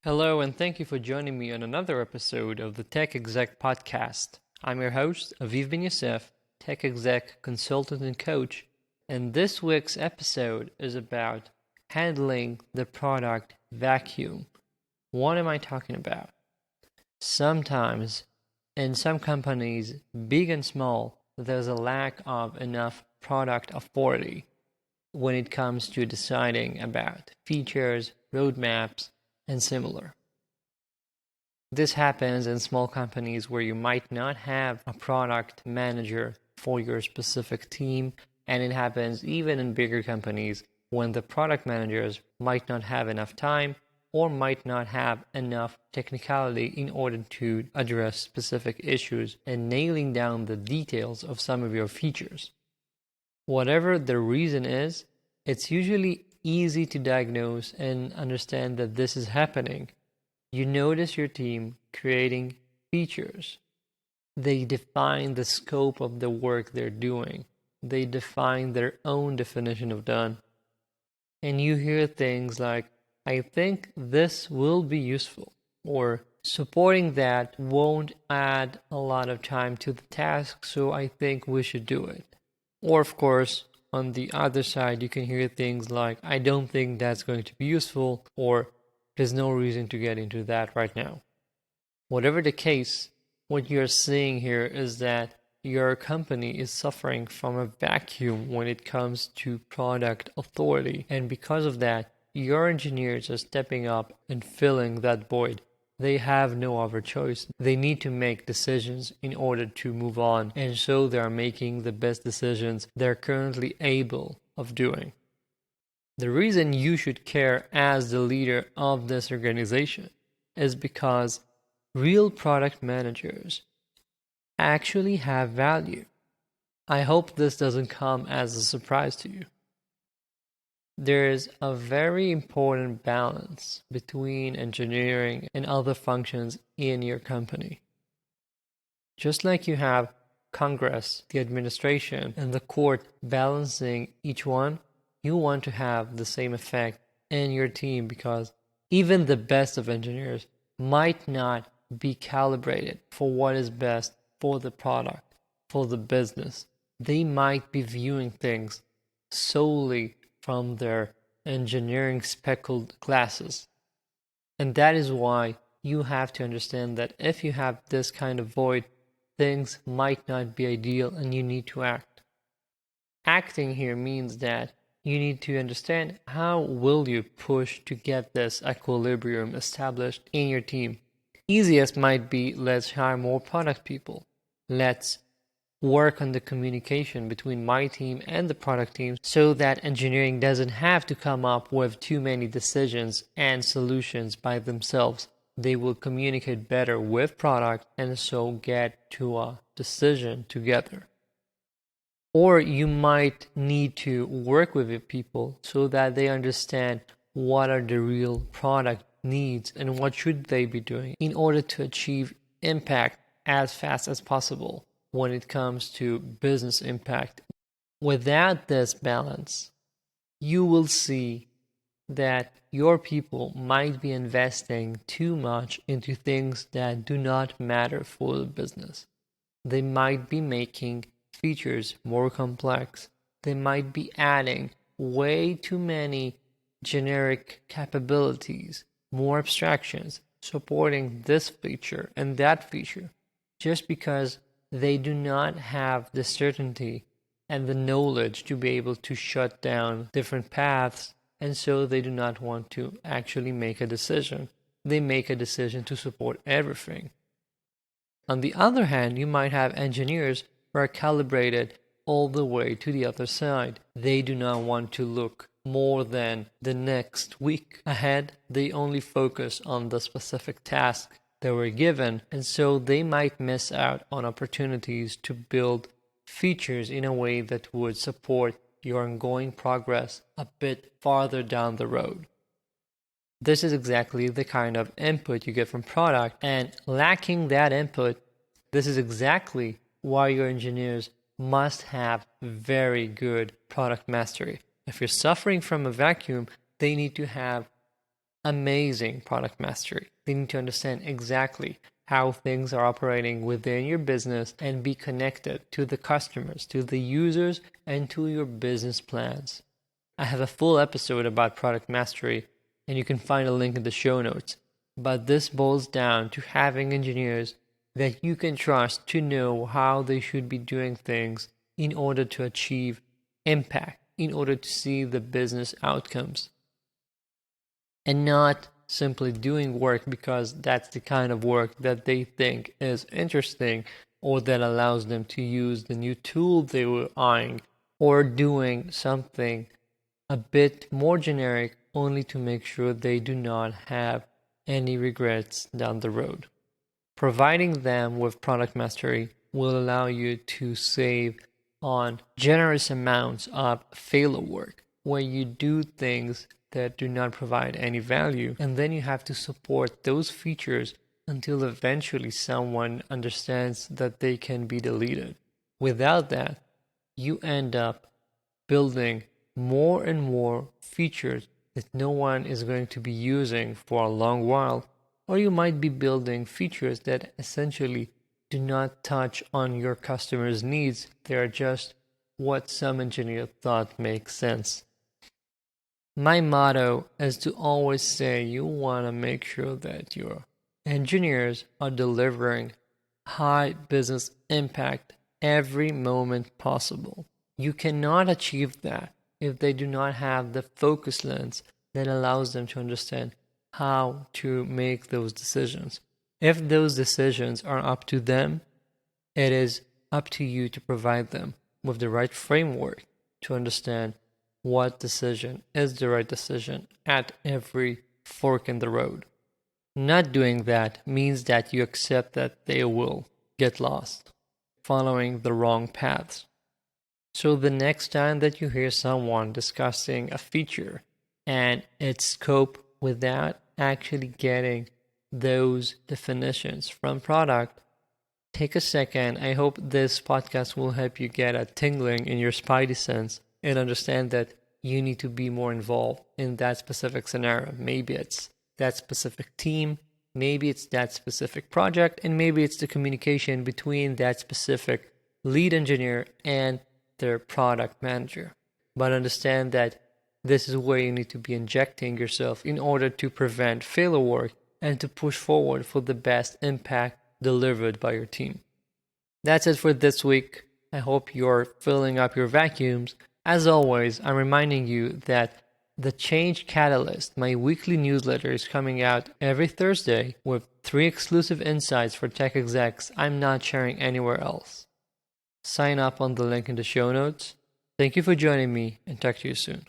Hello, and thank you for joining me on another episode of the Tech Exec podcast. I'm your host, Aviv Ben-Yosef, Tech Exec consultant and coach, and this week's episode is about handling the product vacuum. What am I talking about? Sometimes, in some companies, big and small, there's a lack of enough product authority when it comes to deciding about features, roadmaps, and similar. This happens in small companies where you might not have a product manager for your specific team, and it happens even in bigger companies when the product managers might not have enough time or might not have enough technicality in order to address specific issues and nailing down the details of some of your features. Whatever the reason is, it's usually easy to diagnose and understand that this is happening. You notice your team creating features. They define the scope of the work they're doing. They define their own definition of done. And you hear things like, I think this will be useful, or supporting that won't add a lot of time to the task, so I think we should do it. Or, of course, on the other side, you can hear things like, I don't think that's going to be useful, or there's no reason to get into that right now. Whatever the case, what you're seeing here is that your company is suffering from a vacuum when it comes to product authority. And because of that, your engineers are stepping up and filling that void. They have no other choice. They need to make decisions in order to move on. And so they are making the best decisions they're currently able of doing. The reason you should care as the leader of this organization is because real product managers actually have value. I hope this doesn't come as a surprise to you. There's a very important balance between engineering and other functions in your company. Just like you have Congress, the administration, and the court balancing each one, you want to have the same effect in your team because even the best of engineers might not be calibrated for what is best for the product, for the business. They might be viewing things solely from their engineering speckled glasses. And that is why you have to understand that if you have this kind of void, things might not be ideal and you need to act. Acting here means that you need to understand how will you push to get this equilibrium established in your team. Easiest might be let's hire more product people. Let's work on the communication between my team and the product team so that engineering doesn't have to come up with too many decisions and solutions by themselves. They will communicate better with product and so get to a decision together. Or you might need to work with your people so that they understand what are the real product needs and what should they be doing in order to achieve impact as fast as possible when it comes to business impact. Without this balance, you will see that your people might be investing too much into things that do not matter for the business. They might be making features more complex. They might be adding way too many generic capabilities, more abstractions, supporting this feature and that feature, just because they do not have the certainty and the knowledge to be able to shut down different paths, and so they do not want to actually make a decision. They make a decision to support everything. On the other hand, you might have engineers who are calibrated all the way to the other side. They do not want to look more than the next week ahead. They only focus on the specific task they were given, and so they might miss out on opportunities to build features in a way that would support your ongoing progress a bit farther down the road. This is exactly the kind of input you get from product, and lacking that input, this is exactly why your engineers must have very good product mastery. If you're suffering from a vacuum, they need to have amazing product mastery. They need to understand exactly how things are operating within your business and be connected to the customers, to the users, and to your business plans. I have a full episode about product mastery, and you can find a link in the show notes. But this boils down to having engineers that you can trust to know how they should be doing things in order to achieve impact, in order to see the business outcomes, and not simply doing work because that's the kind of work that they think is interesting or that allows them to use the new tool they were eyeing, or doing something a bit more generic only to make sure they do not have any regrets down the road. Providing them with product mastery will allow you to save on generous amounts of failure work, where you do things that do not provide any value, and then you have to support those features until eventually someone understands that they can be deleted. Without that, you end up building more and more features that no one is going to be using for a long while, or you might be building features that essentially do not touch on your customers' needs. They are just what some engineer thought makes sense. My motto is to always say you want to make sure that your engineers are delivering high business impact every moment possible. You cannot achieve that if they do not have the focus lens that allows them to understand how to make those decisions. If those decisions are up to them, it is up to you to provide them with the right framework to understand what decision is the right decision at every fork in the road. Not doing that means that you accept that they will get lost, following the wrong paths. So the next time that you hear someone discussing a feature and its scope without actually getting those definitions from product, take a second. I hope this podcast will help you get a tingling in your spidey sense and understand that you need to be more involved in that specific scenario. Maybe it's that specific team, maybe it's that specific project, and maybe it's the communication between that specific lead engineer and their product manager. But understand that this is where you need to be injecting yourself in order to prevent failure work and to push forward for the best impact delivered by your team. That's it for this week. I hope you're filling up your vacuums. As always, I'm reminding you that the Change Catalyst, my weekly newsletter, is coming out every Thursday with 3 exclusive insights for tech execs I'm not sharing anywhere else. Sign up on the link in the show notes. Thank you for joining me, and talk to you soon.